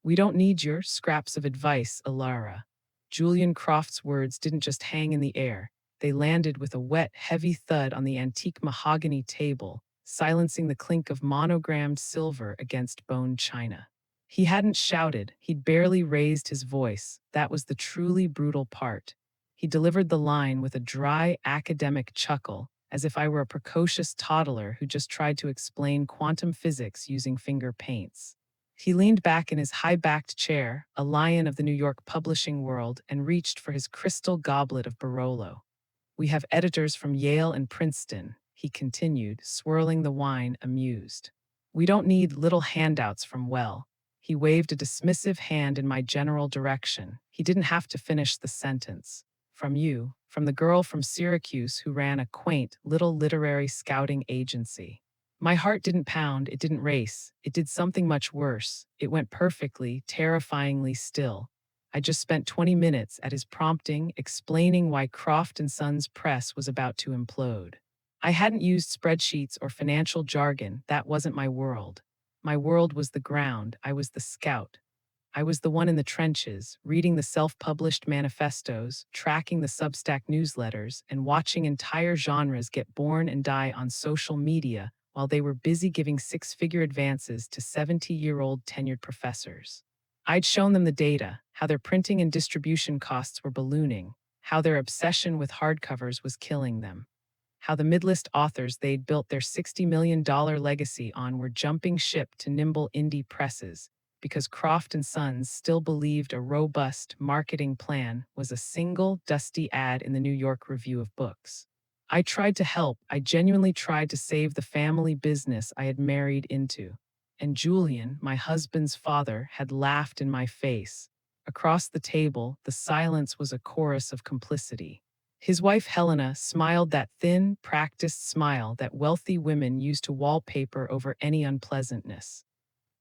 We don't need your scraps of advice, Alara. Julian Croft's words didn't just hang in the air. They landed with a wet, heavy thud on the antique mahogany table, silencing the clink of monogrammed silver against bone china. He hadn't shouted, he'd barely raised his voice. That was the truly brutal part. He delivered the line with a dry, academic chuckle, as if I were a precocious toddler who just tried to explain quantum physics using finger paints. He leaned back in his high-backed chair, a lion of the New York publishing world, and reached for his crystal goblet of Barolo. We have editors from Yale and Princeton, he continued, swirling the wine, amused. We don't need little handouts from Well. He waved a dismissive hand in my general direction. He didn't have to finish the sentence. From you, from the girl from Syracuse who ran a quaint, little literary scouting agency. My heart didn't pound, it didn't race. It did something much worse. It went perfectly, terrifyingly still. I just spent 20 minutes at his prompting, explaining why Croft and Sons Press was about to implode. I hadn't used spreadsheets or financial jargon. That wasn't my world. My world was the ground. I was the scout. I was the one in the trenches, reading the self-published manifestos, tracking the Substack newsletters, and watching entire genres get born and die on social media while they were busy giving six-figure advances to 70-year-old tenured professors. I'd shown them the data, how their printing and distribution costs were ballooning, how their obsession with hardcovers was killing them, how the midlist authors they'd built their $60 million legacy on were jumping ship to nimble indie presses, because Croft and Sons still believed a robust marketing plan was a single, dusty ad in the New York Review of Books. I tried to help. I genuinely tried to save the family business I had married into. And Julian, my husband's father, had laughed in my face. Across the table, the silence was a chorus of complicity. His wife Helena smiled that thin, practiced smile that wealthy women use to wallpaper over any unpleasantness.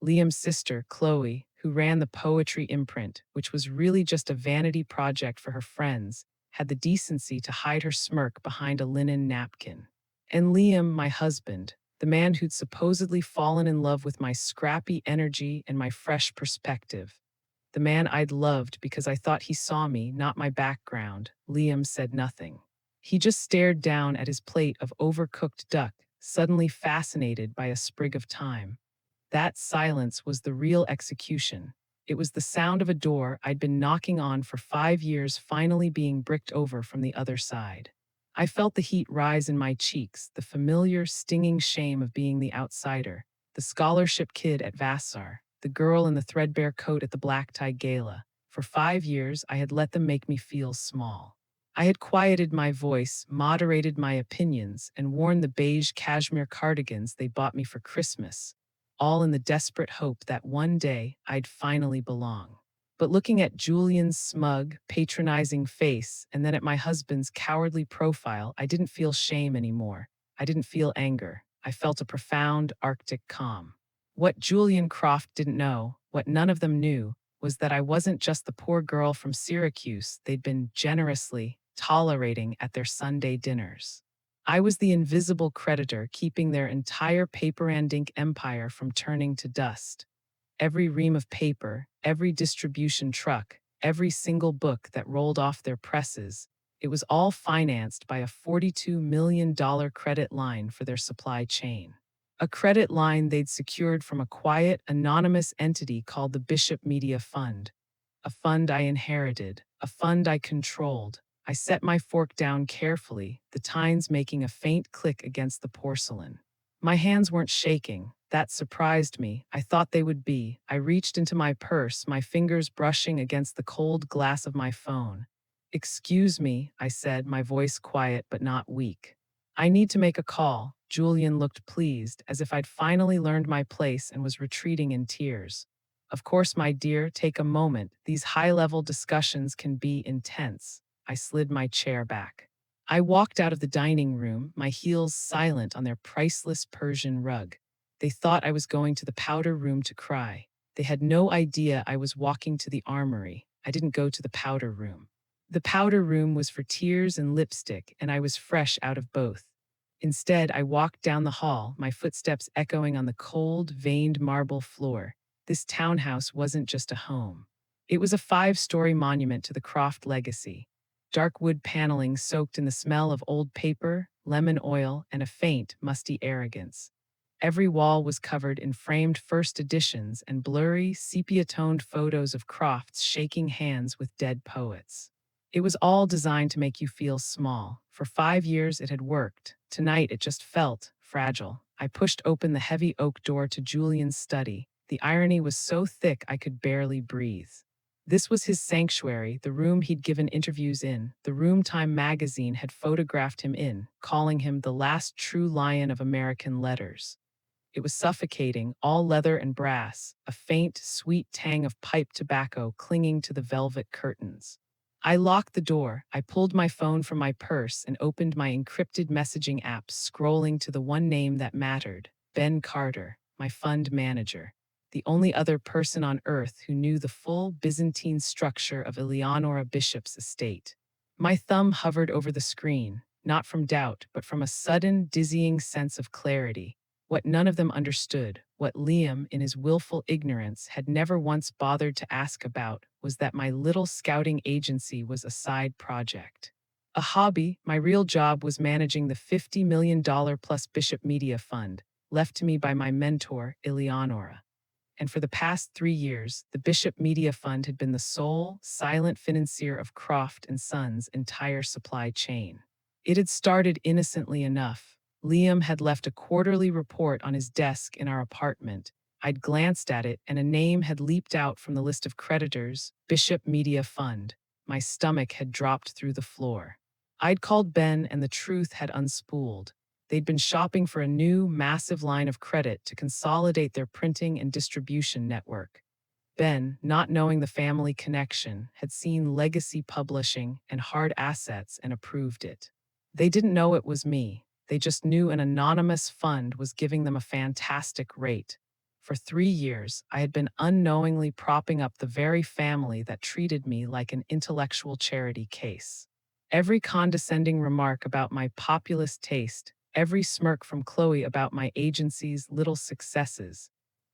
Liam's sister, Chloe, who ran the poetry imprint, which was really just a vanity project for her friends, had the decency to hide her smirk behind a linen napkin. And Liam, my husband, the man who'd supposedly fallen in love with my scrappy energy and my fresh perspective, the man I'd loved because I thought he saw me, not my background, Liam said nothing. He just stared down at his plate of overcooked duck, suddenly fascinated by a sprig of thyme. That silence was the real execution. It was the sound of a door I'd been knocking on for 5 years finally being bricked over from the other side. I felt the heat rise in my cheeks, the familiar, stinging shame of being the outsider, the scholarship kid at Vassar, the girl in the threadbare coat at the black tie gala. For 5 years, I had let them make me feel small. I had quieted my voice, moderated my opinions, and worn the beige cashmere cardigans they bought me for Christmas, all in the desperate hope that one day I'd finally belong. But looking at Julian's smug, patronizing face and then at my husband's cowardly profile, I didn't feel shame anymore. I didn't feel anger. I felt a profound, arctic calm. What Julian Croft didn't know, what none of them knew, was that I wasn't just the poor girl from Syracuse they'd been generously tolerating at their Sunday dinners. I was the invisible creditor keeping their entire paper and ink empire from turning to dust. Every ream of paper, every distribution truck, every single book that rolled off their presses, it was all financed by a $42 million credit line for their supply chain. A credit line they'd secured from a quiet, anonymous entity called the Bishop Media Fund. A fund I inherited, a fund I controlled. I set my fork down carefully, the tines making a faint click against the porcelain. My hands weren't shaking. That surprised me. I thought they would be. I reached into my purse, my fingers brushing against the cold glass of my phone. "Excuse me," I said, my voice quiet but not weak. "I need to make a call." Julian looked pleased, as if I'd finally learned my place and was retreating in tears. "Of course, my dear, take a moment. These high-level discussions can be intense." I slid my chair back. I walked out of the dining room, my heels silent on their priceless Persian rug. They thought I was going to the powder room to cry. They had no idea I was walking to the armory. I didn't go to the powder room. The powder room was for tears and lipstick, and I was fresh out of both. Instead, I walked down the hall, my footsteps echoing on the cold, veined marble floor. This townhouse wasn't just a home. It was a five-story monument to the Croft legacy. Dark wood paneling soaked in the smell of old paper, lemon oil, and a faint, musty arrogance. Every wall was covered in framed first editions and blurry, sepia-toned photos of Crofts shaking hands with dead poets. It was all designed to make you feel small. For 5 years it had worked. Tonight it just felt fragile. I pushed open the heavy oak door to Julian's study. The irony was so thick I could barely breathe. This was his sanctuary, the room he'd given interviews in, the room Time magazine had photographed him in, calling him the last true lion of American letters. It was suffocating, all leather and brass, a faint, sweet tang of pipe tobacco clinging to the velvet curtains. I locked the door, I pulled my phone from my purse and opened my encrypted messaging app, scrolling to the one name that mattered, Ben Carter, my fund manager, the only other person on earth who knew the full Byzantine structure of Eleonora Bishop's estate. My thumb hovered over the screen, not from doubt, but from a sudden, dizzying sense of clarity. What none of them understood, what Liam, in his willful ignorance, had never once bothered to ask about, was that my little scouting agency was a side project. A hobby. My real job was managing the $50 million plus Bishop Media Fund, left to me by my mentor, Eleonora. And for the past 3 years, the Bishop Media Fund had been the sole, silent financier of Croft and Sons' entire supply chain. It had started innocently enough. Liam had left a quarterly report on his desk in our apartment. I'd glanced at it, and a name had leaped out from the list of creditors, Bishop Media Fund. My stomach had dropped through the floor. I'd called Ben, and the truth had unspooled. They'd been shopping for a new, massive line of credit to consolidate their printing and distribution network. Ben, not knowing the family connection, had seen legacy publishing and hard assets and approved it. They didn't know it was me. They just knew an anonymous fund was giving them a fantastic rate. For 3 years, I had been unknowingly propping up the very family that treated me like an intellectual charity case. Every condescending remark about my populist taste, every smirk from Chloe about my agency's little successes,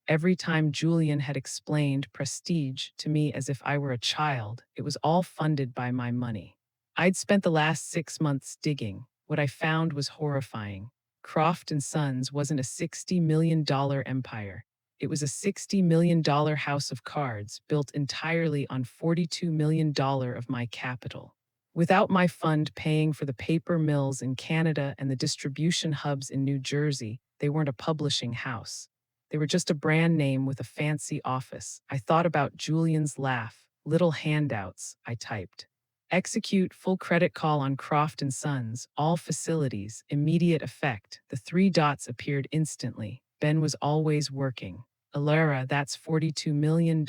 every time Julian had explained prestige to me as if I were a child, it was all funded by my money. I'd spent the last 6 months digging. What I found was horrifying. Croft and Sons wasn't a $60 million empire. It was a $60 million house of cards built entirely on $42 million of my capital. Without my fund paying for the paper mills in Canada and the distribution hubs in New Jersey, they weren't a publishing house. They were just a brand name with a fancy office. I thought about Julian's laugh. Little handouts, I typed. Execute full credit call on Croft and Sons, all facilities, immediate effect. The three dots appeared instantly. Ben was always working. Alara, that's $42 million.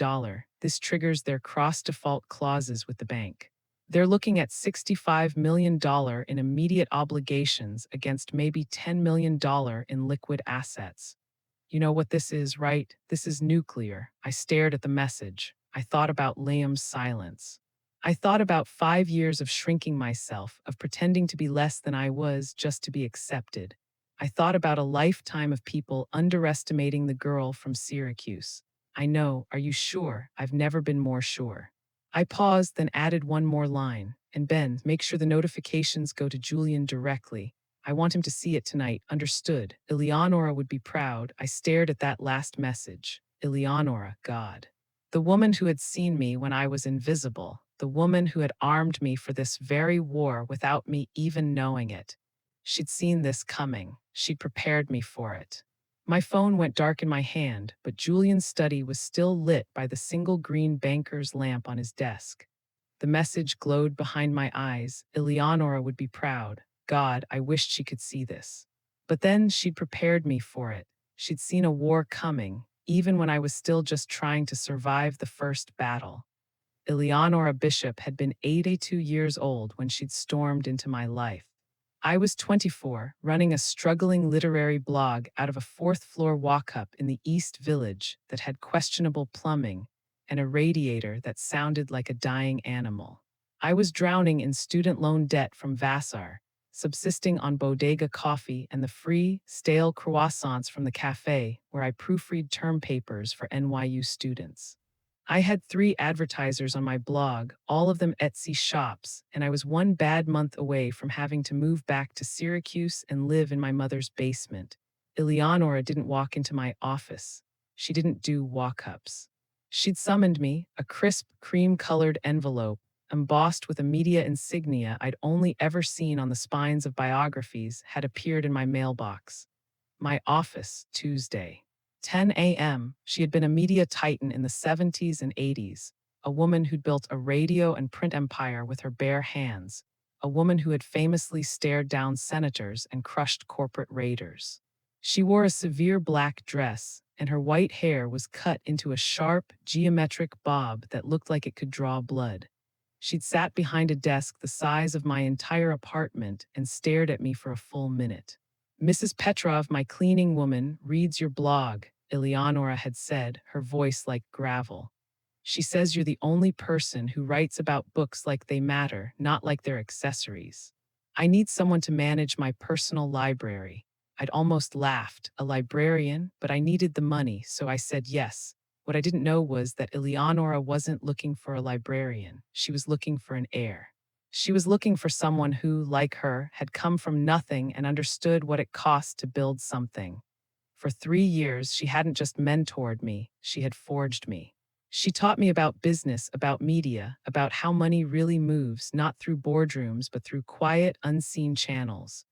This triggers their cross-default clauses with the bank. They're looking at $65 million in immediate obligations against maybe $10 million in liquid assets. You know what this is, right? This is nuclear. I stared at the message. I thought about Liam's silence. I thought about 5 years of shrinking myself, of pretending to be less than I was just to be accepted. I thought about a lifetime of people underestimating the girl from Syracuse. I know, are you sure? I've never been more sure. I paused, then added one more line. And Ben, make sure the notifications go to Julian directly. I want him to see it tonight. Understood. Eleonora would be proud. I stared at that last message. Eleonora, God. The woman who had seen me when I was invisible. The woman who had armed me for this very war without me even knowing it. She'd seen this coming. She'd prepared me for it. My phone went dark in my hand, but Julian's study was still lit by the single green banker's lamp on his desk. The message glowed behind my eyes. Eleonora would be proud. God, I wished she could see this. But then she'd prepared me for it. She'd seen a war coming, even when I was still just trying to survive the first battle. Eleonora Bishop had been 82 years old when she'd stormed into my life. I was 24, running a struggling literary blog out of a fourth-floor walk-up in the East Village that had questionable plumbing and a radiator that sounded like a dying animal. I was drowning in student loan debt from Vassar, subsisting on bodega coffee and the free, stale croissants from the cafe where I proofread term papers for NYU students. I had 3 advertisers on my blog, all of them Etsy shops, and I was one bad month away from having to move back to Syracuse and live in my mother's basement. Eleonora didn't walk into my office. She didn't do walk-ups. She'd summoned me, a crisp, cream-colored envelope, embossed with a media insignia I'd only ever seen on the spines of biographies, had appeared in my mailbox. My office, Tuesday. 10 a.m. She had been a media titan in the 70s and 80s, a woman who'd built a radio and print empire with her bare hands, a woman who had famously stared down senators and crushed corporate raiders. She wore a severe black dress, and her white hair was cut into a sharp, geometric bob that looked like it could draw blood. She'd sat behind a desk the size of my entire apartment and stared at me for a full minute. Mrs. Petrov, my cleaning woman, reads your blog, Eleonora had said, her voice like gravel. She says you're the only person who writes about books like they matter, not like they're accessories. I need someone to manage my personal library. I'd almost laughed, a librarian, but I needed the money, so I said yes. What I didn't know was that Eleonora wasn't looking for a librarian. She was looking for an heir. She was looking for someone who, like her, had come from nothing and understood what it cost to build something. For 3 years, she hadn't just mentored me, she had forged me. She taught me about business, about media, about how money really moves, not through boardrooms, but through quiet, unseen channels.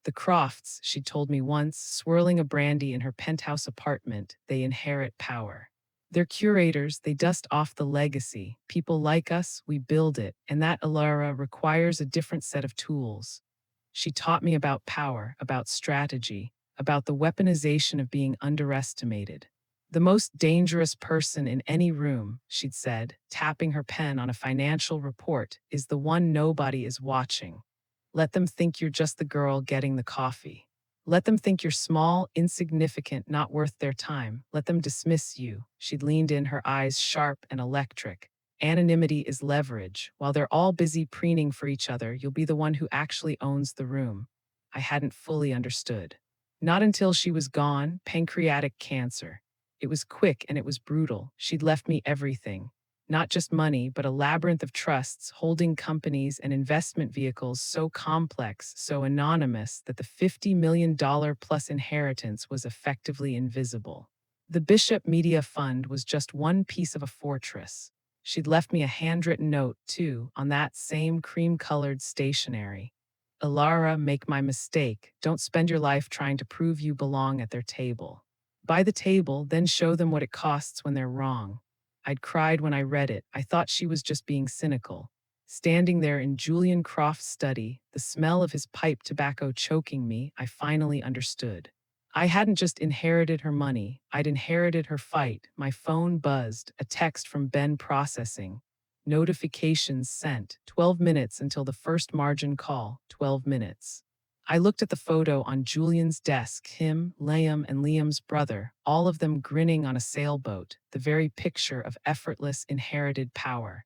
The Crofts, she told me once, swirling a brandy in her penthouse apartment, they inherit power. They're curators, they dust off the legacy. People like us, we build it, and that Alara requires a different set of tools. She taught me about power, about strategy, about the weaponization of being underestimated. The most dangerous person in any room, she'd said, tapping her pen on a financial report, is the one nobody is watching. Let them think you're just the girl getting the coffee. Let them think you're small, insignificant, not worth their time. Let them dismiss you. She'd leaned in, her eyes sharp and electric. Anonymity is leverage. While they're all busy preening for each other, you'll be the one who actually owns the room. I hadn't fully understood. Not until she was gone, pancreatic cancer. It was quick and it was brutal. She'd left me everything. Not just money, but a labyrinth of trusts, holding companies and investment vehicles so complex, so anonymous that the $50 million plus inheritance was effectively invisible. The Bishop Media Fund was just one piece of a fortress. She'd left me a handwritten note, too, on that same cream-colored stationery. Alara, make my mistake. Don't spend your life trying to prove you belong at their table. Buy the table, then show them what it costs when they're wrong. I'd cried when I read it. I thought she was just being cynical. Standing there in Julian Croft's study, the smell of his pipe tobacco choking me, I finally understood. I hadn't just inherited her money, I'd inherited her fight. My phone buzzed, a text from Ben processing. Notifications sent, 12 minutes until the first margin call, 12 minutes. I looked at the photo on Julian's desk, him, Liam, and Liam's brother, all of them grinning on a sailboat, the very picture of effortless inherited power.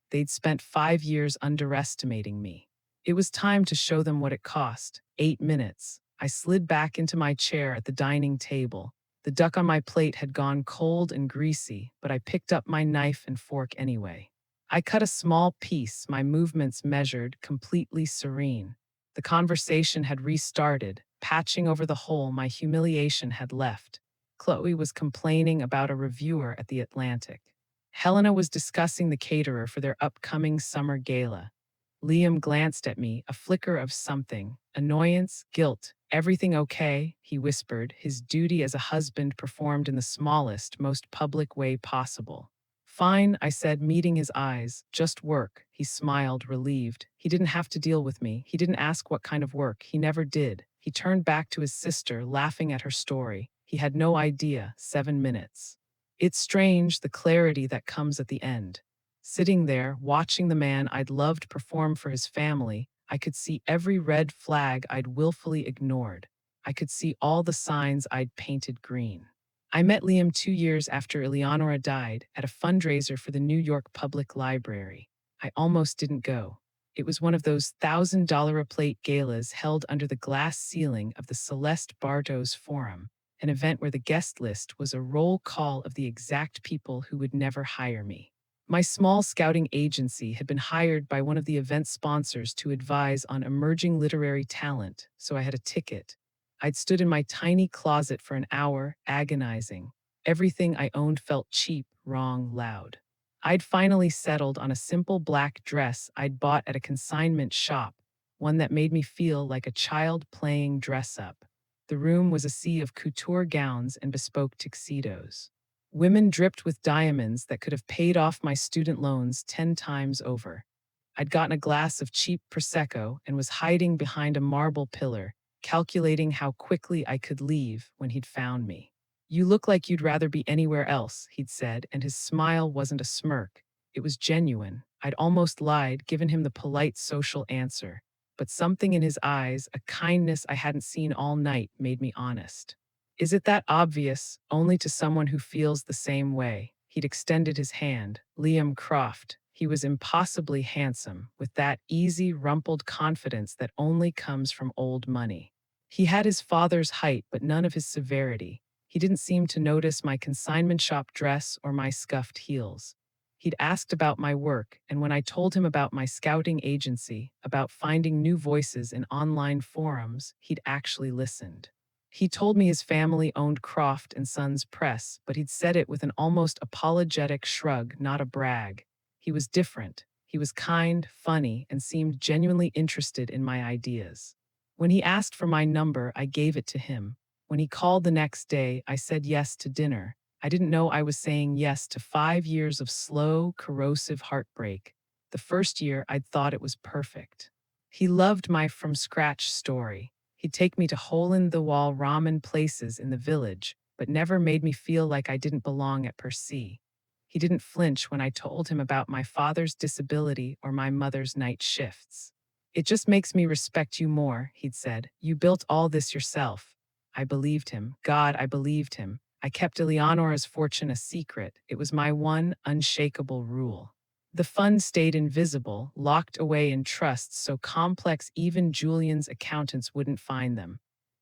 They'd spent 5 years underestimating me. It was time to show them what it cost. 8 minutes. I slid back into my chair at the dining table. The duck on my plate had gone cold and greasy, but I picked up my knife and fork anyway. I cut a small piece, my movements measured, completely serene. The conversation had restarted, patching over the hole my humiliation had left. Chloe was complaining about a reviewer at the Atlantic. Helena was discussing the caterer for their upcoming summer gala. Liam glanced at me, a flicker of something, annoyance, guilt. Everything okay? He whispered, his duty as a husband performed in the smallest, most public way possible. Fine, I said, meeting his eyes. Just work. He smiled, relieved. He didn't have to deal with me. He didn't ask what kind of work. He never did. He turned back to his sister, laughing at her story. He had no idea. 7 minutes. It's strange, the clarity that comes at the end. Sitting there, watching the man I'd loved perform for his family, I could see every red flag I'd willfully ignored. I could see all the signs I'd painted green. I met Liam 2 years after Eleonora died at a fundraiser for the New York Public Library. I almost didn't go. It was one of those $1,000 a plate galas held under the glass ceiling of the Celeste Bartos Forum, an event where the guest list was a roll call of the exact people who would never hire me. My small scouting agency had been hired by one of the event sponsors to advise on emerging literary talent, so I had a ticket. I'd stood in my tiny closet for an hour, agonizing. Everything I owned felt cheap, wrong, loud. I'd finally settled on a simple black dress I'd bought at a consignment shop, one that made me feel like a child playing dress up. The room was a sea of couture gowns and bespoke tuxedos. Women dripped with diamonds that could have paid off my student loans 10 times over. I'd gotten a glass of cheap Prosecco and was hiding behind a marble pillar, calculating how quickly I could leave when he'd found me. "You look like you'd rather be anywhere else," he'd said, and his smile wasn't a smirk. It was genuine. I'd almost lied, given him the polite social answer. But something in his eyes, a kindness I hadn't seen all night, made me honest. "Is it that obvious? Only to someone who feels the same way." He'd extended his hand. Liam Croft. He was impossibly handsome, with that easy, rumpled confidence that only comes from old money. He had his father's height, but none of his severity. He didn't seem to notice my consignment shop dress or my scuffed heels. He'd asked about my work, and when I told him about my scouting agency, about finding new voices in online forums, he'd actually listened. He told me his family owned Croft and Sons Press, but he'd said it with an almost apologetic shrug, not a brag. He was different. He was kind, funny, and seemed genuinely interested in my ideas. When he asked for my number, I gave it to him. When he called the next day, I said yes to dinner. I didn't know I was saying yes to 5 years of slow, corrosive heartbreak. The first year, I'd thought it was perfect. He loved my from scratch story. He'd take me to hole in the wall ramen places in the village, but never made me feel like I didn't belong at Per Se. He didn't flinch when I told him about my father's disability or my mother's night shifts. "It just makes me respect you more," he'd said. "You built all this yourself." I believed him. God, I believed him. I kept Eleonora's fortune a secret. It was my one unshakable rule. The fund stayed invisible, locked away in trusts so complex even Julian's accountants wouldn't find them.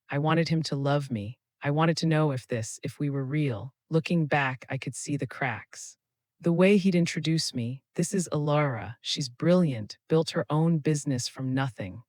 I wanted him to love me. I wanted to know if we were real. Looking back, I could see the cracks. The way he'd introduce me, "This is Alara. She's brilliant, built her own business from nothing."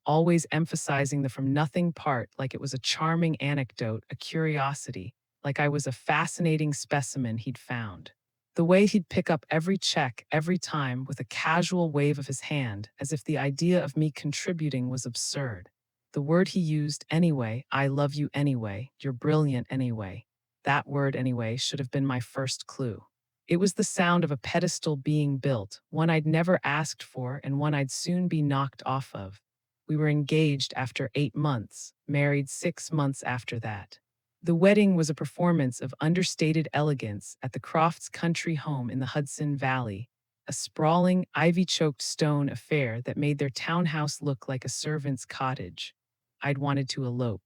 Always emphasizing the from nothing part like it was a charming anecdote, a curiosity, like I was a fascinating specimen he'd found. The way he'd pick up every check every time with a casual wave of his hand, as if the idea of me contributing was absurd. The word he used, anyway, "I love you anyway, you're brilliant anyway." That word, anyway, should have been my first clue. It was the sound of a pedestal being built, one I'd never asked for and one I'd soon be knocked off of. We were engaged after 8 months, married 6 months after that. The wedding was a performance of understated elegance at the Crofts' country home in the Hudson Valley, a sprawling, ivy-choked stone affair that made their townhouse look like a servant's cottage. I'd wanted to elope.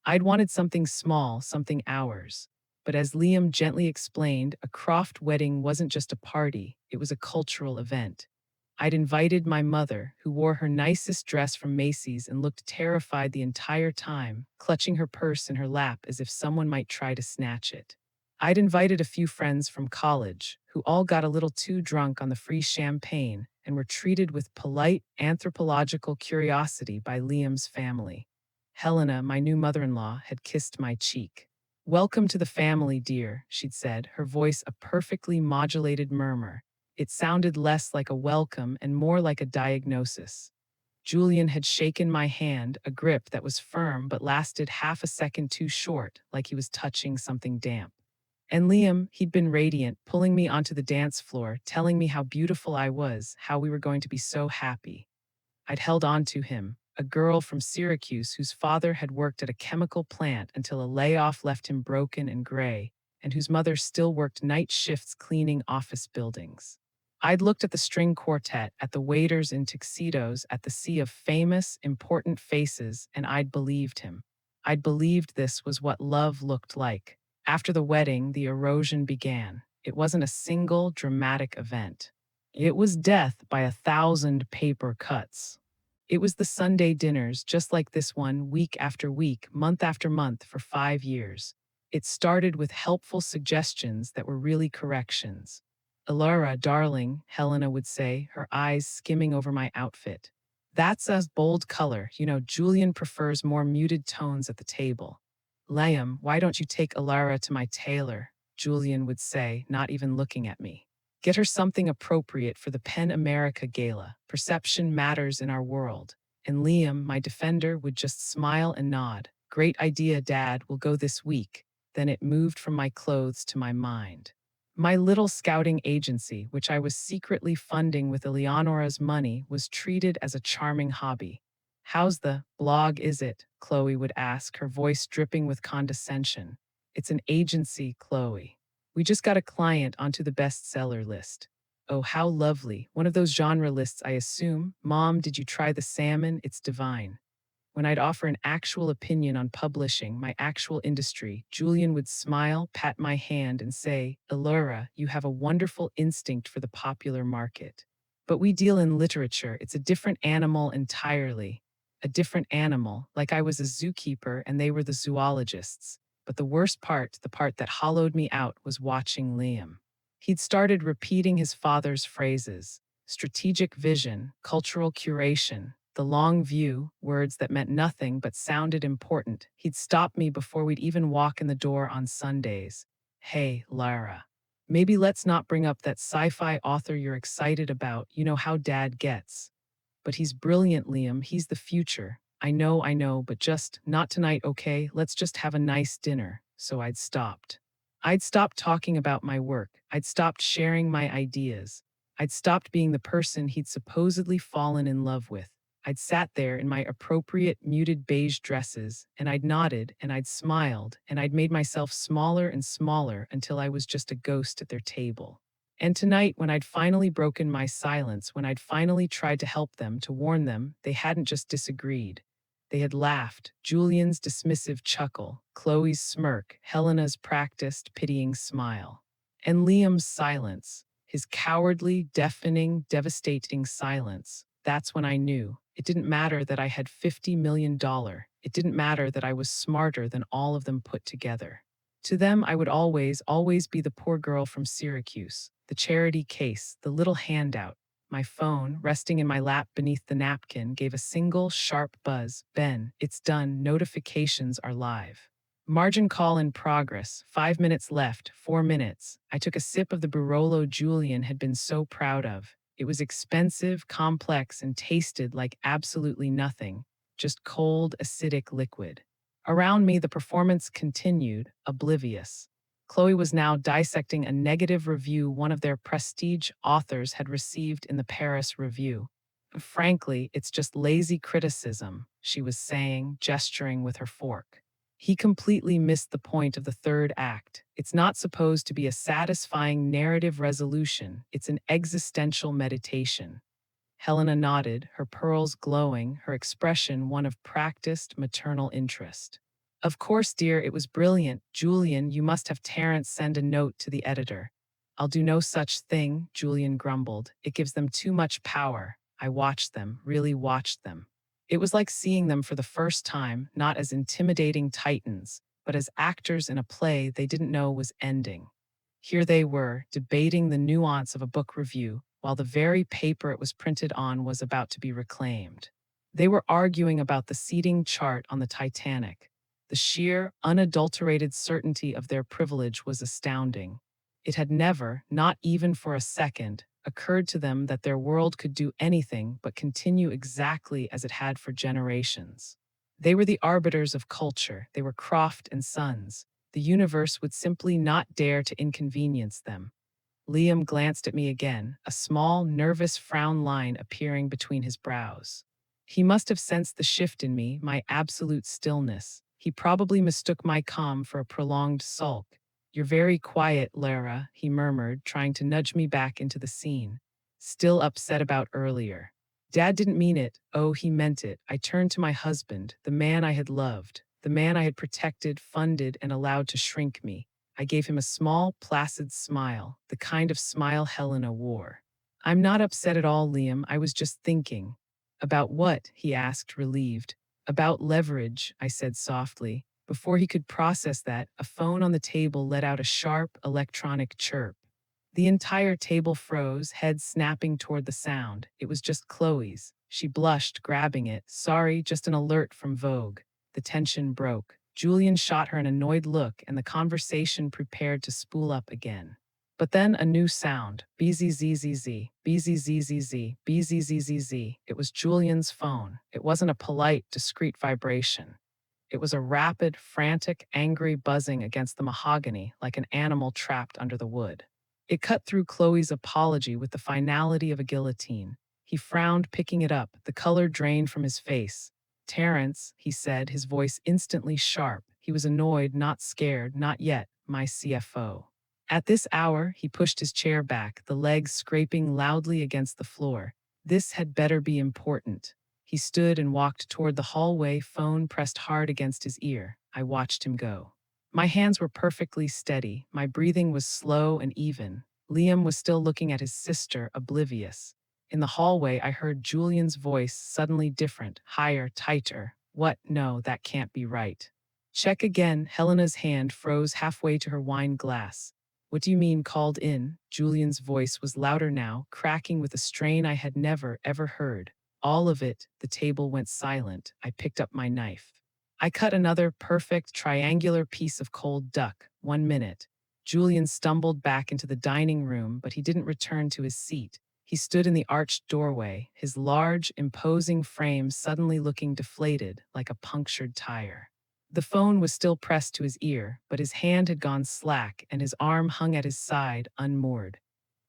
I'd wanted something small, something ours. But as Liam gently explained, a Croft wedding wasn't just a party, it was a cultural event. I'd invited my mother, who wore her nicest dress from Macy's and looked terrified the entire time, clutching her purse in her lap as if someone might try to snatch it. I'd invited a few friends from college, who all got a little too drunk on the free champagne and were treated with polite anthropological curiosity by Liam's family. Helena, my new mother-in-law, had kissed my cheek. "Welcome to the family, dear," she'd said, her voice a perfectly modulated murmur. It sounded less like a welcome and more like a diagnosis. Julian had shaken my hand, a grip that was firm but lasted half a second too short, like he was touching something damp. And Liam, he'd been radiant, pulling me onto the dance floor, telling me how beautiful I was, how we were going to be so happy. I'd held on to him, a girl from Syracuse whose father had worked at a chemical plant until a layoff left him broken and gray, and whose mother still worked night shifts cleaning office buildings. I'd looked at the string quartet, at the waiters in tuxedos, at the sea of famous, important faces, and I'd believed him. I'd believed this was what love looked like. After the wedding, the erosion began. It wasn't a single, dramatic event. It was death by 1,000 paper cuts. It was the Sunday dinners, just like this one, week after week, month after month, for 5 years. It started with helpful suggestions that were really corrections. Elara, darling, Helena would say, her eyes skimming over my outfit. That's a bold color. Julian prefers more muted tones at the table. Liam, why don't you take Elara to my tailor? Julian would say, not even looking at me. Get her something appropriate for the Pen America Gala. Perception matters in our world. And Liam, my defender, would just smile and nod. Great idea, Dad. We'll go this week. Then it moved from my clothes to my mind. My little scouting agency, which I was secretly funding with Eleonora's money, was treated as a charming hobby. How's the blog, is it? Chloe would ask, her voice dripping with condescension. It's an agency, Chloe. We just got a client onto the bestseller list. Oh, how lovely. One of those genre lists, I assume. Mom, did you try the salmon? It's divine. When I'd offer an actual opinion on publishing, my actual industry, Julian would smile, pat my hand, and say, Allura, you have a wonderful instinct for the popular market. But we deal in literature. It's a different animal entirely. A different animal, like I was a zookeeper and they were the zoologists. But the worst part, the part that hollowed me out, was watching Liam. He'd started repeating his father's phrases: strategic vision, cultural curation, the long view, words that meant nothing but sounded important. He'd stop me before we'd even walk in the door on Sundays. Hey, Lara. Maybe let's not bring up that sci-fi author you're excited about. You know how Dad gets. But he's brilliant, Liam. He's the future. I know, but just not tonight, okay? Let's just have a nice dinner. So I'd stopped. I'd stopped talking about my work. I'd stopped sharing my ideas. I'd stopped being the person he'd supposedly fallen in love with. I'd sat there in my appropriate muted beige dresses, and I'd nodded, and I'd smiled, and I'd made myself smaller and smaller until I was just a ghost at their table. And tonight, when I'd finally broken my silence, when I'd finally tried to help them, to warn them, they hadn't just disagreed. They had laughed. Julian's dismissive chuckle, Chloe's smirk, Helena's practiced, pitying smile. And Liam's silence, his cowardly, deafening, devastating silence. That's when I knew. It didn't matter that I had $50 million. It didn't matter that I was smarter than all of them put together. To them, I would always, always be the poor girl from Syracuse, the charity case, the little handout. My phone, resting in my lap beneath the napkin, gave a single, sharp buzz. Ben, it's done. Notifications are live. Margin call in progress. 5 minutes left. 4 minutes. I took a sip of the Barolo Julian had been so proud of. It was expensive, complex, and tasted like absolutely nothing. Just cold, acidic liquid. Around me, the performance continued, oblivious. Chloe was now dissecting a negative review one of their prestige authors had received in the Paris Review. Frankly, it's just lazy criticism, she was saying, gesturing with her fork. He completely missed the point of the third act. It's not supposed to be a satisfying narrative resolution, it's an existential meditation. Helena nodded, her pearls glowing, her expression one of practiced maternal interest. Of course, dear, it was brilliant. Julian, you must have Terence send a note to the editor. I'll do no such thing, Julian grumbled. It gives them too much power. I watched them, really watched them. It was like seeing them for the first time, not as intimidating titans, but as actors in a play they didn't know was ending. Here they were, debating the nuance of a book review, while the very paper it was printed on was about to be reclaimed. They were arguing about the seating chart on the Titanic. The sheer, unadulterated certainty of their privilege was astounding. It had never, not even for a second, occurred to them that their world could do anything but continue exactly as it had for generations. They were the arbiters of culture, they were Croft and Sons. The universe would simply not dare to inconvenience them. Liam glanced at me again, a small, nervous frown line appearing between his brows. He must have sensed the shift in me, my absolute stillness. He probably mistook my calm for a prolonged sulk. You're very quiet, Lara, he murmured, trying to nudge me back into the scene. Still upset about earlier. Dad didn't mean it. Oh, he meant it. I turned to my husband, the man I had loved, the man I had protected, funded, and allowed to shrink me. I gave him a small, placid smile, the kind of smile Helena wore. I'm not upset at all, Liam. I was just thinking. About what? He asked, relieved. About leverage, I said softly. Before he could process that, a phone on the table let out a sharp electronic chirp. The entire table froze, head snapping toward the sound. It was just Chloe's. She blushed, grabbing it. Sorry, just an alert from Vogue. The tension broke. Julian shot her an annoyed look, and the conversation prepared to spool up again. But then a new sound. BZZZZ, BZZZZ, BZZZZ. It was Julian's phone. It wasn't a polite, discreet vibration. It was a rapid, frantic, angry buzzing against the mahogany like an animal trapped under the wood. It cut through Chloe's apology with the finality of a guillotine. He frowned, picking it up, the color drained from his face. Terrence, he said, his voice instantly sharp. He was annoyed, not scared, not yet, my CFO. At this hour, he pushed his chair back, the legs scraping loudly against the floor. This had better be important. He stood and walked toward the hallway, phone pressed hard against his ear. I watched him go. My hands were perfectly steady. My breathing was slow and even. Liam was still looking at his sister, oblivious. In the hallway, I heard Julian's voice, suddenly different, higher, tighter. What? No, that can't be right. Check again. Helena's hand froze halfway to her wine glass. What do you mean called in? Julian's voice was louder now, cracking with a strain I had never, ever heard. All of it. The table went silent. I picked up my knife. I cut another perfect triangular piece of cold duck. 1 minute. Julian stumbled back into the dining room, but he didn't return to his seat. He stood in the arched doorway, his large, imposing frame suddenly looking deflated, like a punctured tire. The phone was still pressed to his ear, but his hand had gone slack and his arm hung at his side, unmoored.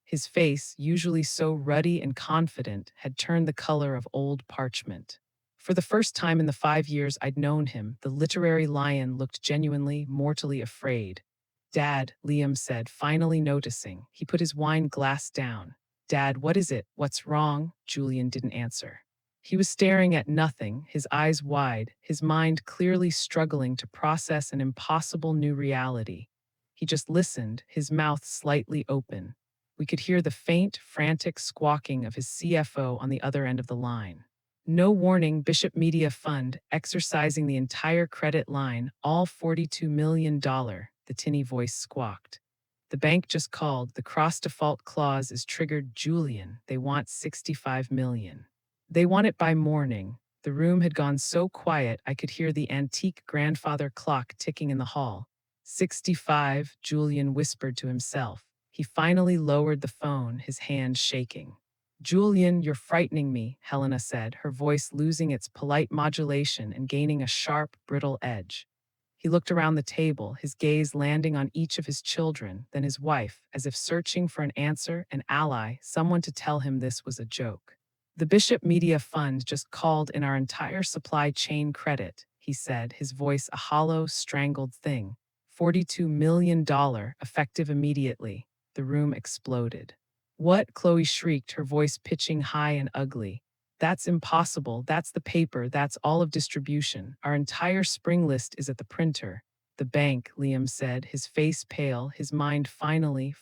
His face, usually so ruddy and confident, had turned the color of old parchment. For the first time in the 5 years I'd known him, the literary lion looked genuinely, mortally afraid. Dad, Liam said, finally noticing. He put his wine glass down. Dad, what is it? What's wrong? Julian didn't answer. He was staring at nothing, his eyes wide, his mind clearly struggling to process an impossible new reality. He just listened, his mouth slightly open. We could hear the faint, frantic squawking of his CFO on the other end of the line. No warning, Bishop Media Fund, exercising the entire credit line, all $42 million, the tinny voice squawked. The bank just called, the cross-default clause is triggered. Julian, they want $65 million. They want it by morning. The room had gone so quiet I could hear the antique grandfather clock ticking in the hall. 65, Julian whispered to himself. He finally lowered the phone, his hand shaking. Julian, you're frightening me, Helena said, her voice losing its polite modulation and gaining a sharp, brittle edge. He looked around the table, his gaze landing on each of his children, then his wife, as if searching for an answer, an ally, someone to tell him this was a joke. The Bishop Media Fund just called in our entire supply chain credit, he said, his voice a hollow, strangled thing. $42 million, effective immediately. The room exploded. What? Chloe shrieked, her voice pitching high and ugly. That's impossible. That's the paper. That's all of distribution. Our entire spring list is at the printer. The bank, Liam said, his face pale, his mind finally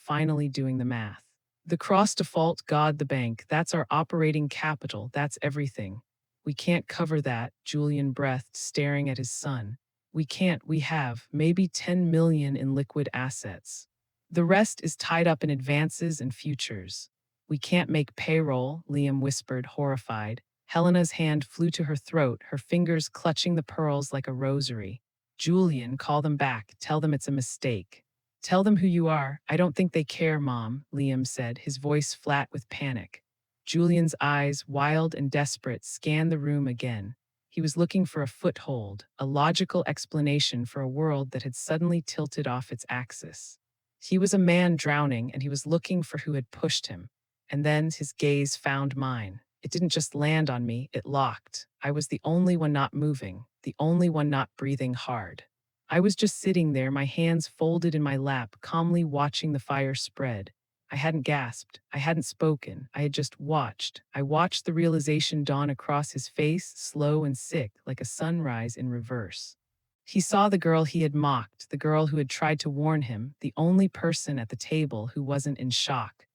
doing the math. The cross default, God, the bank, that's our operating capital. That's everything. We can't cover that, Julian breathed, staring at his son. We can't. We have maybe 10 million in liquid assets. The rest is tied up in advances and futures. We can't make payroll, Liam whispered, horrified. Helena's hand flew to her throat, her fingers clutching the pearls like a rosary. Julian, call them back. Tell them it's a mistake. Tell them who you are. I don't think they care, Mom, Liam said, his voice flat with panic. Julian's eyes, wild and desperate, scanned the room again. He was looking for a foothold, a logical explanation for a world that had suddenly tilted off its axis. He was a man drowning, and he was looking for who had pushed him. And then his gaze found mine. It didn't just land on me, it locked. I was the only one not moving, the only one not breathing hard. I was just sitting there, my hands folded in my lap, calmly watching the fire spread. I hadn't gasped. I hadn't spoken. I had just watched. I watched the realization dawn across his face, slow and sick, like a sunrise in reverse. He saw the girl he had mocked, the girl who had tried to warn him, the only person at the table who wasn't in shock,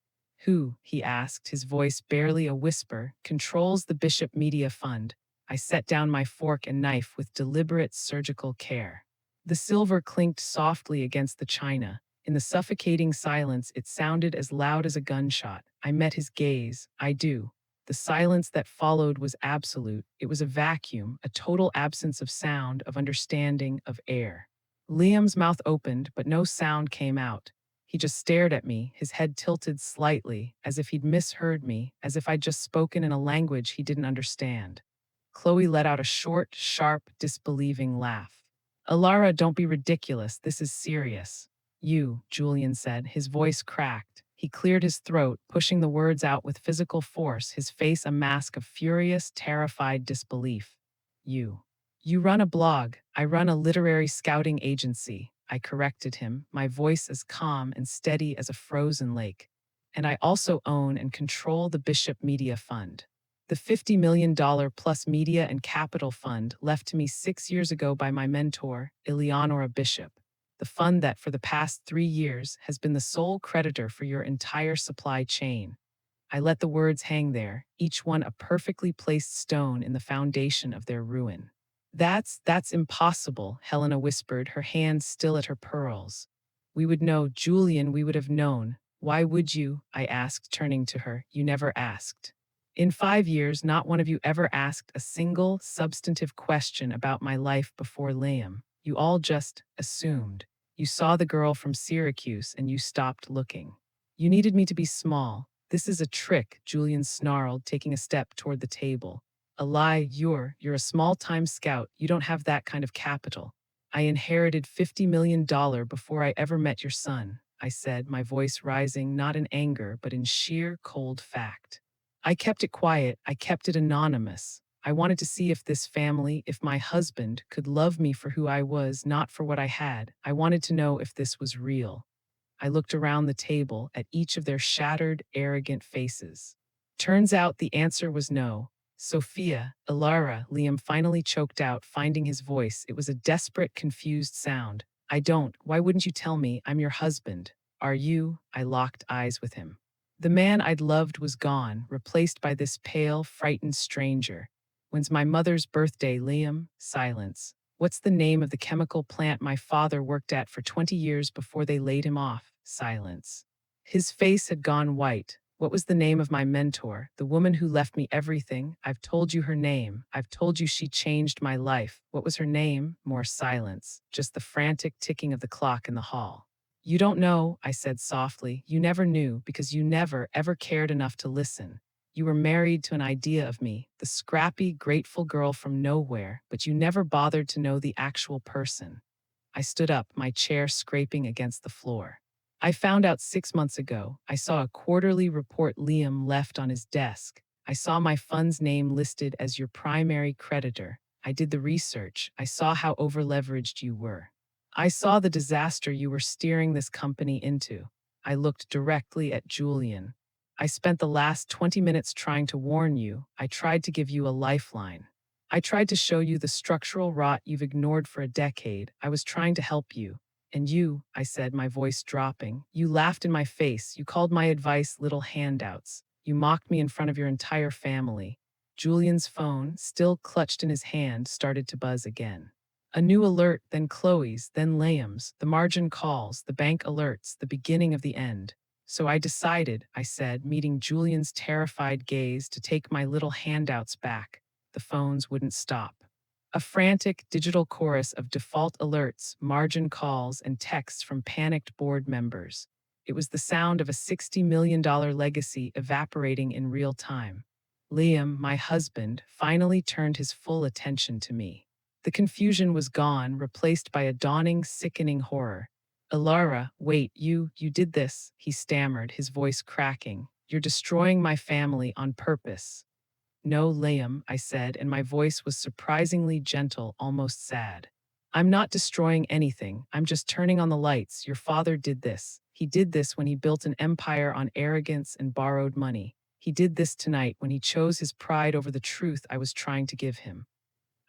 Who, he asked, his voice barely a whisper, controls the Bishop Media Fund? I set down my fork and knife with deliberate surgical care. The silver clinked softly against the china. In the suffocating silence, it sounded as loud as a gunshot. I met his gaze. I do. The silence that followed was absolute. It was a vacuum, a total absence of sound, of understanding, of air. Liam's mouth opened, but no sound came out. He just stared at me, his head tilted slightly, as if he'd misheard me, as if I'd just spoken in a language he didn't understand. Chloe let out a short, sharp, disbelieving laugh. Alara, don't be ridiculous. This is serious. Julian said, his voice cracked. He cleared his throat, pushing the words out with physical force, his face a mask of furious, terrified disbelief. You. You run a blog. I run a literary scouting agency. I corrected him, my voice as calm and steady as a frozen lake. And I also own and control the Bishop Media Fund. The $50 million plus media and capital fund left to me 6 years ago by my mentor, Eleonora Bishop. The fund that, for the past 3 years, has been the sole creditor for your entire supply chain. I let the words hang there, each one a perfectly placed stone in the foundation of their ruin. That's impossible, Helena whispered, her hand still at her pearls. We would know, Julian, we would have known. Why would you? I asked, turning to her. You never asked. In 5 years, not one of you ever asked a single, substantive question about my life before Liam. You all just assumed. You saw the girl from Syracuse and you stopped looking. You needed me to be small. This is a trick, Julian snarled, taking a step toward the table. A lie, you're a small-time scout. You don't have that kind of capital. I inherited $50 million before I ever met your son, I said, my voice rising not in anger but in sheer cold fact. I kept it quiet, I kept it anonymous. I wanted to see if this family, if my husband, could love me for who I was, not for what I had. I wanted to know if this was real. I looked around the table at each of their shattered, arrogant faces. Turns out the answer was no. Sophia, Ilara, Liam finally choked out, finding his voice. It was a desperate, confused sound. I don't. Why wouldn't you tell me? I'm your husband. Are you? I locked eyes with him. The man I'd loved was gone, replaced by this pale, frightened stranger. When's my mother's birthday, Liam? Silence. What's the name of the chemical plant my father worked at for 20 years before they laid him off? Silence. His face had gone white. What was the name of my mentor, the woman who left me everything? I've told you her name. I've told you she changed my life. What was her name? More silence, just the frantic ticking of the clock in the hall. You don't know, I said softly. You never knew because you never, ever cared enough to listen. You were married to an idea of me, the scrappy, grateful girl from nowhere, but you never bothered to know the actual person. I stood up, my chair scraping against the floor. I found out 6 months ago. I saw a quarterly report Liam left on his desk. I saw my fund's name listed as your primary creditor. I did the research. I saw how overleveraged you were. I saw the disaster you were steering this company into. I looked directly at Julian. I spent the last 20 minutes trying to warn you. I tried to give you a lifeline. I tried to show you the structural rot you've ignored for a decade. I was trying to help you. And you, I said, my voice dropping, you laughed in my face. You called my advice little handouts. You mocked me in front of your entire family. Julian's phone, still clutched in his hand, started to buzz again. A new alert, then Chloe's, then Liam's, the margin calls, the bank alerts, the beginning of the end. So I decided, I said, meeting Julian's terrified gaze, to take my little handouts back. The phones wouldn't stop. A frantic digital chorus of default alerts, margin calls, and texts from panicked board members. It was the sound of a $60 million legacy evaporating in real time. Liam, my husband, finally turned his full attention to me. The confusion was gone, replaced by a dawning, sickening horror. Ilara, wait, you did this, he stammered, his voice cracking. You're destroying my family on purpose. No, Liam, I said, and my voice was surprisingly gentle, almost sad. I'm not destroying anything. I'm just turning on the lights. Your father did this. He did this when he built an empire on arrogance and borrowed money. He did this tonight when he chose his pride over the truth I was trying to give him.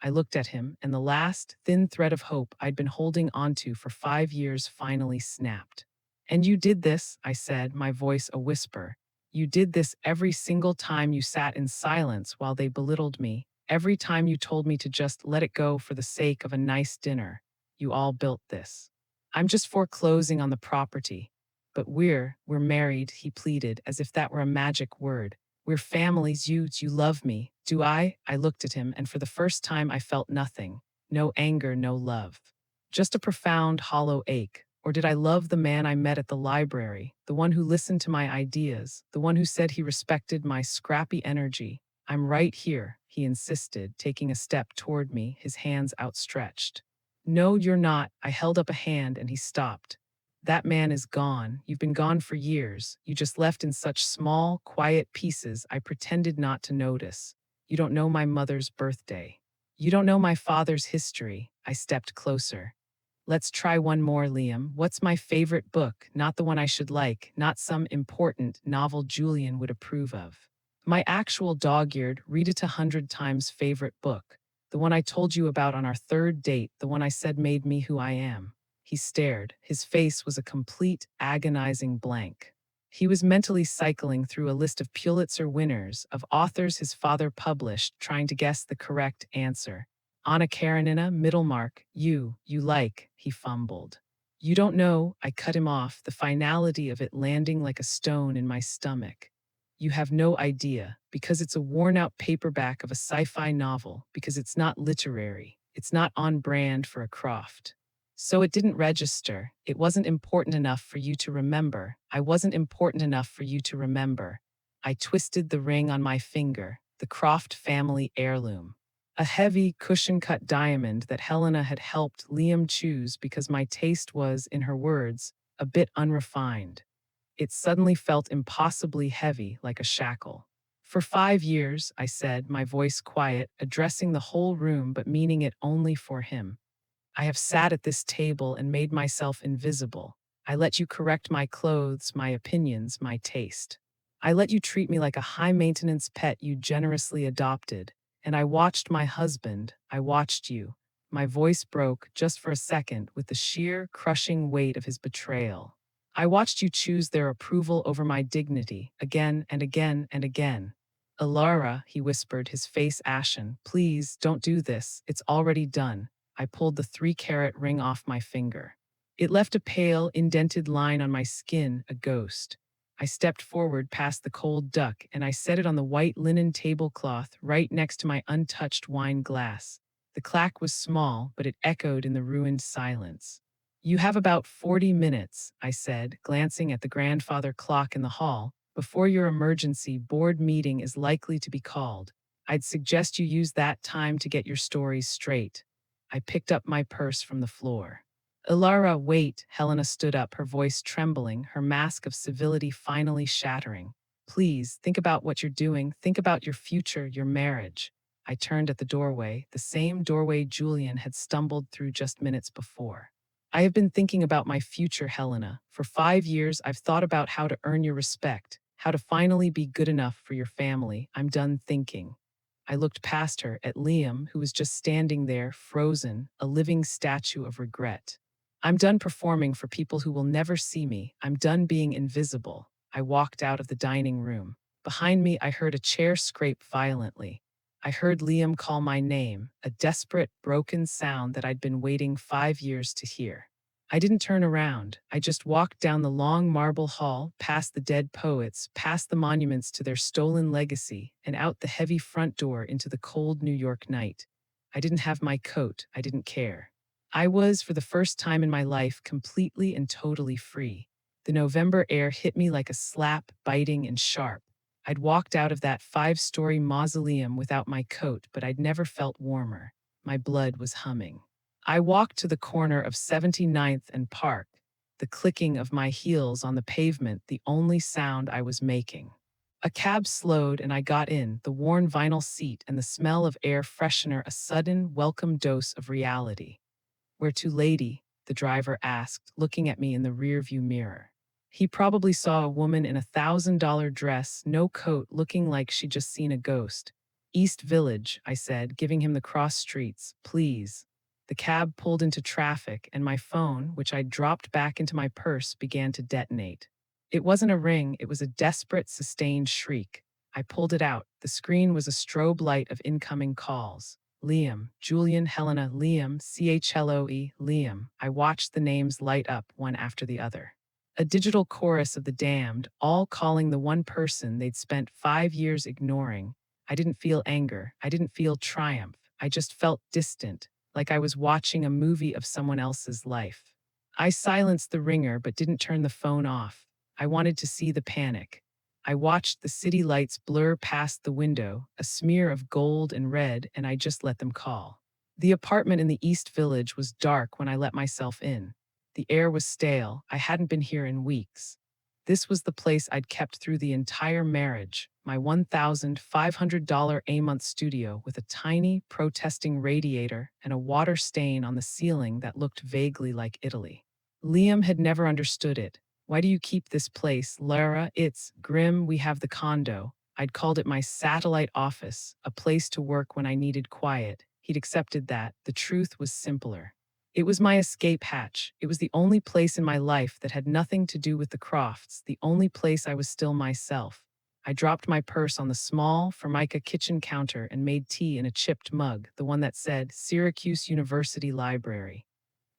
I looked at him, and the last, thin thread of hope I'd been holding onto for 5 years finally snapped. And you did this, I said, my voice a whisper. You did this every single time you sat in silence while they belittled me, every time you told me to just let it go for the sake of a nice dinner. You all built this. I'm just foreclosing on the property. But we're married, he pleaded, as if that were a magic word. We're families, you love me. Do I? I looked at him, and for the first time I felt nothing. No anger, no love. Just a profound, hollow ache. Or did I love the man I met at the library, the one who listened to my ideas, the one who said he respected my scrappy energy? I'm right here, he insisted, taking a step toward me, his hands outstretched. No, you're not. I held up a hand and he stopped. That man is gone. You've been gone for years. You just left in such small, quiet pieces I pretended not to notice. You don't know my mother's birthday. You don't know my father's history. I stepped closer. Let's try one more, Liam. What's my favorite book? Not the one I should like, not some important novel Julian would approve of. My actual dog-eared, read it 100 times favorite book. The one I told you about on our third date, the one I said made me who I am. He stared. His face was a complete, agonizing blank. He was mentally cycling through a list of Pulitzer winners, of authors his father published, trying to guess the correct answer. Anna Karenina, Middlemark, you like, he fumbled. You don't know, I cut him off, the finality of it landing like a stone in my stomach. You have no idea, because it's a worn-out paperback of a sci-fi novel, because it's not literary, it's not on brand for a Croft. So it didn't register. It wasn't important enough for you to remember. I wasn't important enough for you to remember. I twisted the ring on my finger, the Croft family heirloom. A heavy, cushion-cut diamond that Helena had helped Liam choose because my taste was, in her words, a bit unrefined. It suddenly felt impossibly heavy, like a shackle. For 5 years, I said, my voice quiet, addressing the whole room but meaning it only for him. I have sat at this table and made myself invisible. I let you correct my clothes, my opinions, my taste. I let you treat me like a high-maintenance pet you generously adopted. And I watched my husband, I watched you. My voice broke just for a second with the sheer, crushing weight of his betrayal. I watched you choose their approval over my dignity, again and again and again. Alara, he whispered, his face ashen, please, don't do this, it's already done. I pulled the 3-carat ring off my finger. It left a pale, indented line on my skin, a ghost. I stepped forward past the cold duck and I set it on the white linen tablecloth right next to my untouched wine glass. The clack was small, but it echoed in the ruined silence. You have about 40 minutes, I said, glancing at the grandfather clock in the hall, before your emergency board meeting is likely to be called. I'd suggest you use that time to get your stories straight. I picked up my purse from the floor. Ilara, wait, Helena stood up, her voice trembling, her mask of civility finally shattering. Please, think about what you're doing. Think about your future, your marriage. I turned at the doorway, the same doorway Julian had stumbled through just minutes before. I have been thinking about my future, Helena. For 5 years, I've thought about how to earn your respect, how to finally be good enough for your family. I'm done thinking. I looked past her at Liam, who was just standing there, frozen, a living statue of regret. I'm done performing for people who will never see me. I'm done being invisible. I walked out of the dining room. Behind me, I heard a chair scrape violently. I heard Liam call my name, a desperate, broken sound that I'd been waiting 5 years to hear. I didn't turn around. I just walked down the long marble hall, past the dead poets, past the monuments to their stolen legacy, and out the heavy front door into the cold New York night. I didn't have my coat. I didn't care. I was, for the first time in my life, completely and totally free. The November air hit me like a slap, biting and sharp. I'd walked out of that 5-story mausoleum without my coat, but I'd never felt warmer. My blood was humming. I walked to the corner of 79th and Park, the clicking of my heels on the pavement the only sound I was making. A cab slowed and I got in, the worn vinyl seat and the smell of air freshener a sudden, welcome dose of reality. Where to, lady? The driver asked, looking at me in the rearview mirror. He probably saw a woman in a $1,000 dress, no coat, looking like she'd just seen a ghost. East Village, I said, giving him the cross streets, please. The cab pulled into traffic and my phone, which I dropped back into my purse, began to detonate. It wasn't a ring, it was a desperate, sustained shriek. I pulled it out. The screen was a strobe light of incoming calls. Liam, Julian, Helena, Liam, CHLOE, Liam. I watched the names light up one after the other. A digital chorus of the damned, all calling the one person they'd spent 5 years ignoring. I didn't feel anger. I didn't feel triumph. I just felt distant, like I was watching a movie of someone else's life. I silenced the ringer but didn't turn the phone off. I wanted to see the panic. I watched the city lights blur past the window, a smear of gold and red, and I just let them call. The apartment in the East Village was dark when I let myself in. The air was stale. I hadn't been here in weeks. This was the place I'd kept through the entire marriage, my $1,500 a month studio with a tiny, protesting radiator and a water stain on the ceiling that looked vaguely like Italy. Liam had never understood it. Why do you keep this place, Lara? It's grim. We have the condo. I'd called it my satellite office, a place to work when I needed quiet. He'd accepted that. The truth was simpler. It was my escape hatch. It was the only place in my life that had nothing to do with the Crofts, the only place I was still myself. I dropped my purse on the small Formica kitchen counter and made tea in a chipped mug, the one that said Syracuse University Library.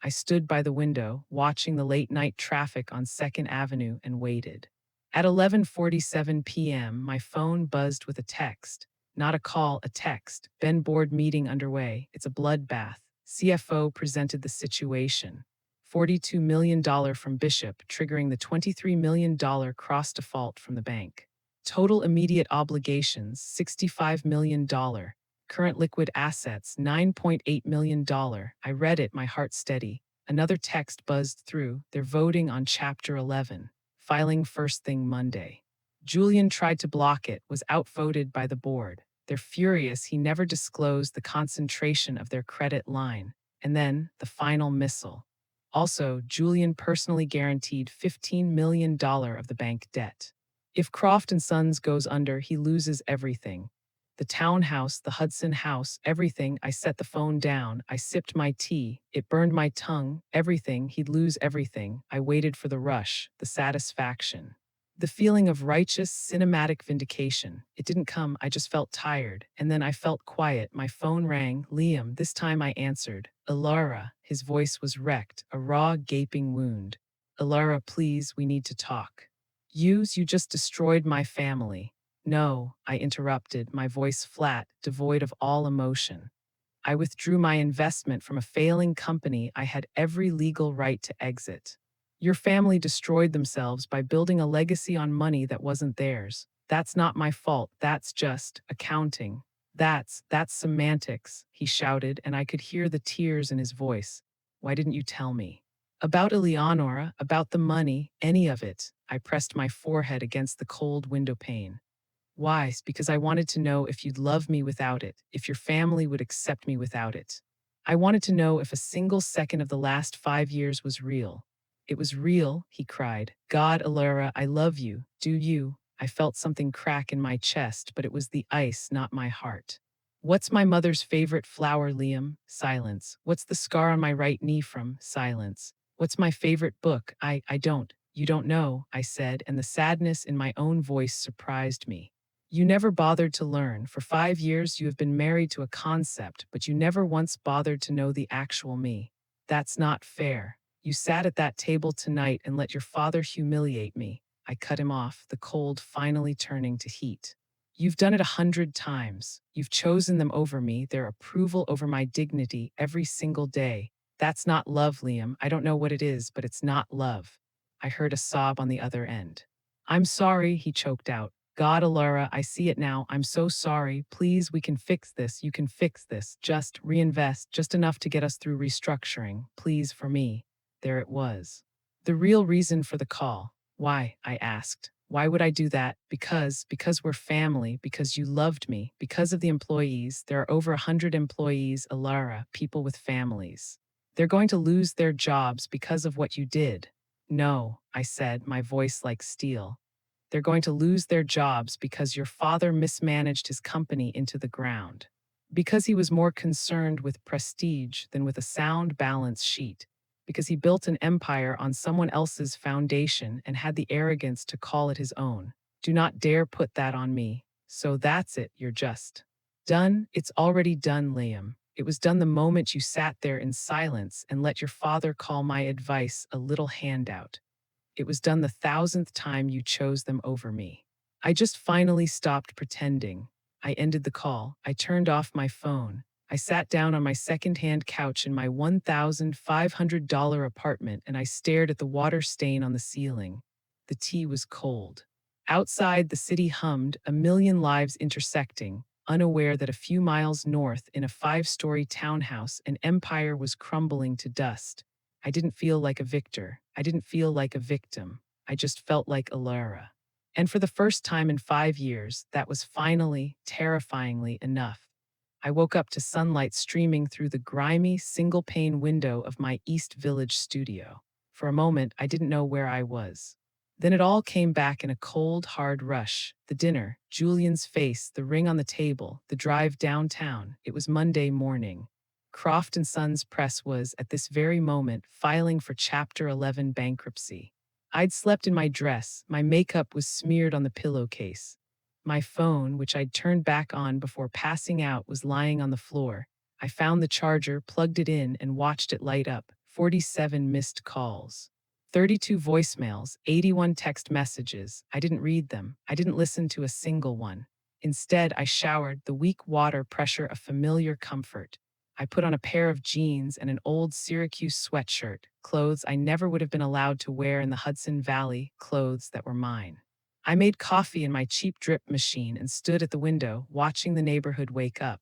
I stood by the window, watching the late-night traffic on 2nd Avenue, and waited. At 11:47 p.m., my phone buzzed with a text. Not a call, a text. Ben board meeting underway. It's a bloodbath. CFO presented the situation. $42 million from Bishop, triggering the $23 million cross default from the bank. Total immediate obligations, $65 million. Current liquid assets, $9.8 million. I read it, my heart steady. Another text buzzed through. They're voting on Chapter 11. Filing first thing Monday. Julian tried to block it, was outvoted by the board. They're furious he never disclosed the concentration of their credit line. And then, the final missile. Also, Julian personally guaranteed $15 million of the bank debt. If Croft and Sons goes under, he loses everything. The townhouse, the Hudson house, everything. I set the phone down. I sipped my tea. It burned my tongue. Everything. He'd lose everything. I waited for the rush, the satisfaction. The feeling of righteous, cinematic vindication. It didn't come. I just felt tired. And then I felt quiet. My phone rang. Liam. This time I answered. Ilara. His voice was wrecked, a raw, gaping wound. Ilara, please, we need to talk. You just destroyed my family. No, I interrupted, my voice flat, devoid of all emotion. I withdrew my investment from a failing company I had every legal right to exit. Your family destroyed themselves by building a legacy on money that wasn't theirs. That's not my fault. That's just accounting. That's semantics, he shouted, and I could hear the tears in his voice. Why didn't you tell me? About Eleonora, about the money, any of it. I pressed my forehead against the cold window pane. Why? Because I wanted to know if you'd love me without it, if your family would accept me without it. I wanted to know if a single second of the last 5 years was real. It was real, he cried. God, Alara, I love you. Do you? I felt something crack in my chest, but it was the ice, not my heart. What's my mother's favorite flower, Liam? Silence. What's the scar on my right knee from? Silence. What's my favorite book? I don't. You don't know, I said, and the sadness in my own voice surprised me. You never bothered to learn. For 5 years, you have been married to a concept, but you never once bothered to know the actual me. That's not fair. You sat at that table tonight and let your father humiliate me. I cut him off, the cold finally turning to heat. You've done it 100 times. You've chosen them over me, their approval over my dignity every single day. That's not love, Liam. I don't know what it is, but it's not love. I heard a sob on the other end. I'm sorry, he choked out. God, Alara, I see it now. I'm so sorry. Please, we can fix this. You can fix this. Just reinvest, just enough to get us through restructuring. Please, for me. There it was. The real reason for the call. Why? I asked. Why would I do that? Because we're family, because you loved me, because of the employees. There are over 100 employees, Alara, people with families. They're going to lose their jobs because of what you did. No, I said, my voice like steel. They're going to lose their jobs because your father mismanaged his company into the ground. Because he was more concerned with prestige than with a sound balance sheet. because he built an empire on someone else's foundation and had the arrogance to call it his own. Do not dare put that on me. So that's it, you're just done. It's already done, Liam. It was done the moment you sat there in silence and let your father call my advice a little handout. It was done the thousandth time you chose them over me. I just finally stopped pretending. I ended the call. I turned off my phone. I sat down on my second-hand couch in my $1,500 apartment and I stared at the water stain on the ceiling. The tea was cold. Outside, the city hummed, a million lives intersecting, unaware that a few miles north in a five-story townhouse, an empire was crumbling to dust. I didn't feel like a victor. I didn't feel like a victim. I just felt like Alara. And for the first time in 5 years, that was finally, terrifyingly enough. I woke up to sunlight streaming through the grimy, single-pane window of my East Village studio. For a moment, I didn't know where I was. Then it all came back in a cold, hard rush. The dinner, Julian's face, the ring on the table, the drive downtown. It was Monday morning. Croft and Sons Press was, at this very moment, filing for Chapter 11 bankruptcy. I'd slept in my dress, my makeup was smeared on the pillowcase. My phone, which I'd turned back on before passing out, was lying on the floor. I found the charger, plugged it in, and watched it light up. 47 missed calls. 32 voicemails, 81 text messages. I didn't read them. I didn't listen to a single one. Instead, I showered, the weak water pressure a familiar comfort. I put on a pair of jeans and an old Syracuse sweatshirt, clothes I never would have been allowed to wear in the Hudson Valley, clothes that were mine. I made coffee in my cheap drip machine and stood at the window, watching the neighborhood wake up.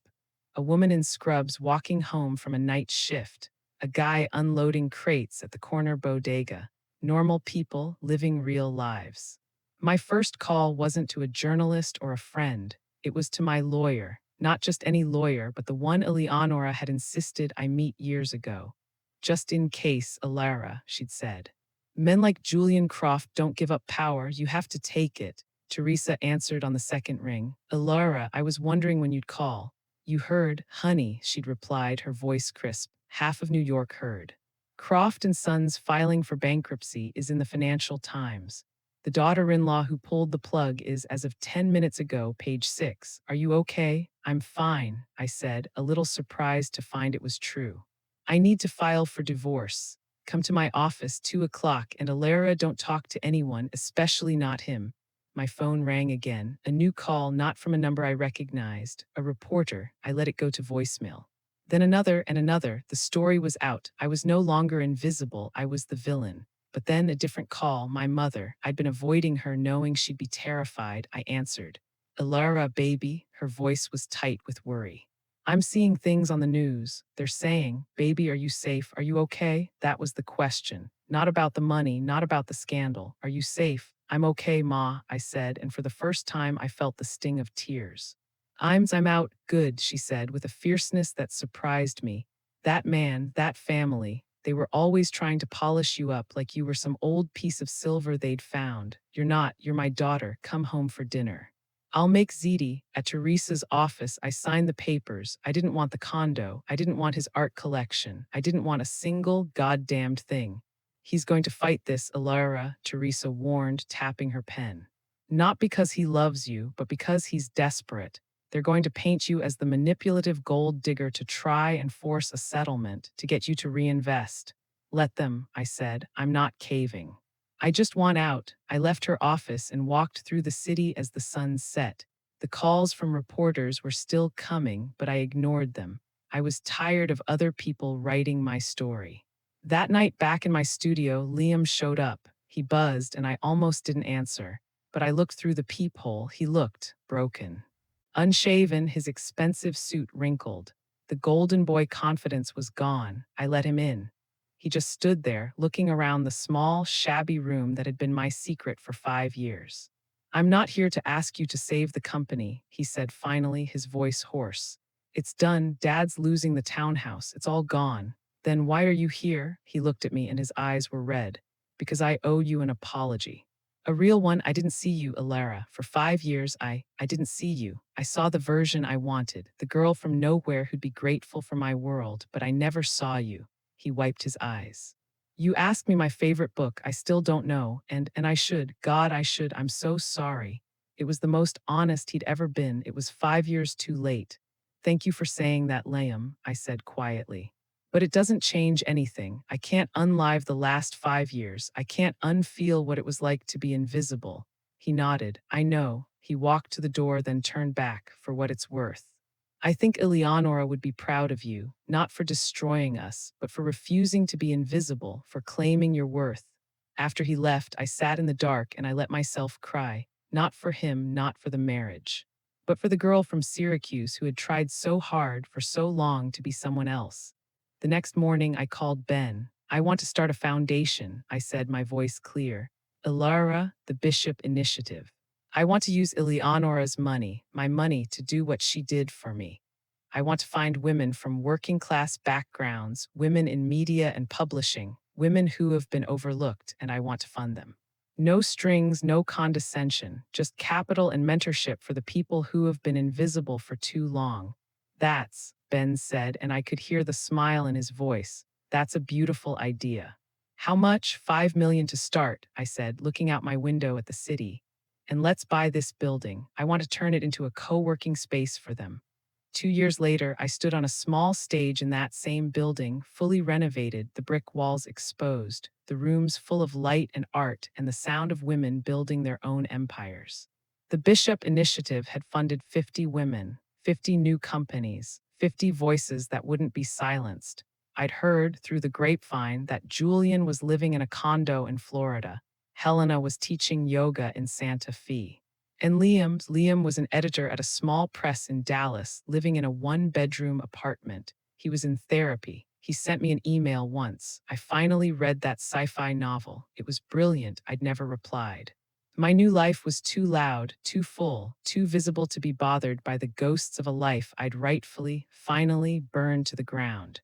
A woman in scrubs walking home from a night shift. A guy unloading crates at the corner bodega. Normal people living real lives. My first call wasn't to a journalist or a friend. It was to my lawyer. Not just any lawyer, but the one Eleonora had insisted I meet years ago. Just in case, Alara, she'd said. Men like Julian Croft don't give up power, you have to take it. Teresa answered on the second ring. Alara, I was wondering when you'd call. You heard, honey, she'd replied, her voice crisp. Half of New York heard. Croft and Sons filing for bankruptcy is in the Financial Times. The daughter-in-law who pulled the plug is, as of 10 minutes ago, page 6. Are you okay? I'm fine, I said, a little surprised to find it was true. I need to file for divorce. Come to my office 2 o'clock and Alara, don't talk to anyone, especially not him. My phone rang again, a new call not from a number I recognized, a reporter. I let it go to voicemail. Then another and another. The story was out. I was no longer invisible. I was the villain. But then a different call, my mother. I'd been avoiding her, knowing she'd be terrified. I answered. Alara, baby. Her voice was tight with worry. I'm seeing things on the news. They're saying, baby, are you safe? Are you okay? That was the question. Not about the money, not about the scandal. Are you safe? I'm okay, Ma, I said, and for the first time I felt the sting of tears. I'm out, good, she said, with a fierceness that surprised me. That man, that family, they were always trying to polish you up like you were some old piece of silver they'd found. You're not, you're my daughter, come home for dinner. I'll make Ziti. At Teresa's office, I signed the papers. I didn't want the condo. I didn't want his art collection. I didn't want a single goddamned thing. He's going to fight this, Alara, Teresa warned, tapping her pen. Not because he loves you, but because he's desperate. They're going to paint you as the manipulative gold digger to try and force a settlement to get you to reinvest. Let them, I said. I'm not caving. I just want out. I left her office and walked through the city as the sun set. The calls from reporters were still coming, but I ignored them. I was tired of other people writing my story. That night back in my studio, Liam showed up. He buzzed and I almost didn't answer. But I looked through the peephole. He looked broken. Unshaven, his expensive suit wrinkled. The golden boy confidence was gone. I let him in. He just stood there, looking around the small, shabby room that had been my secret for 5 years. I'm not here to ask you to save the company, he said finally, his voice hoarse. It's done. Dad's losing the townhouse. It's all gone. Then why are you here? He looked at me and his eyes were red. Because I owe you an apology. A real one. I didn't see you, Alara. For 5 years, I didn't see you. I saw the version I wanted, the girl from nowhere who'd be grateful for my world, but I never saw you. He wiped his eyes. You asked me my favorite book. I still don't know. And I should. God, I should. I'm so sorry. It was the most honest he'd ever been. It was 5 years too late. Thank you for saying that, Liam, I said quietly. But it doesn't change anything. I can't unlive the last 5 years. I can't unfeel what it was like to be invisible. He nodded. I know. He walked to the door, then turned back, for what it's worth. I think Eleonora would be proud of you, not for destroying us, but for refusing to be invisible, for claiming your worth. After he left, I sat in the dark and I let myself cry, not for him, not for the marriage, but for the girl from Syracuse who had tried so hard for so long to be someone else. The next morning, I called Ben. I want to start a foundation, I said, my voice clear. Ilara, the Bishop Initiative. I want to use Eleonora's money, my money, to do what she did for me. I want to find women from working class backgrounds, women in media and publishing, women who have been overlooked, and I want to fund them. No strings, no condescension, just capital and mentorship for the people who have been invisible for too long. That's, Ben said, and I could hear the smile in his voice. That's a beautiful idea. How much? 5 million to start, I said, looking out my window at the city. And let's buy this building. I want to turn it into a co-working space for them. 2 years later, I stood on a small stage in that same building, fully renovated, the brick walls exposed, the rooms full of light and art, and the sound of women building their own empires. The Bishop Initiative had funded 50 women, 50 new companies, 50 voices that wouldn't be silenced. I'd heard through the grapevine that Julian was living in a condo in Florida. Helena was teaching yoga in Santa Fe. And Liam was an editor at a small press in Dallas, living in a one-bedroom apartment. He was in therapy. He sent me an email once. I finally read that sci-fi novel. It was brilliant. I'd never replied. My new life was too loud, too full, too visible to be bothered by the ghosts of a life I'd rightfully, finally burned to the ground.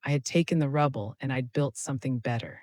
I had taken the rubble and I'd built something better.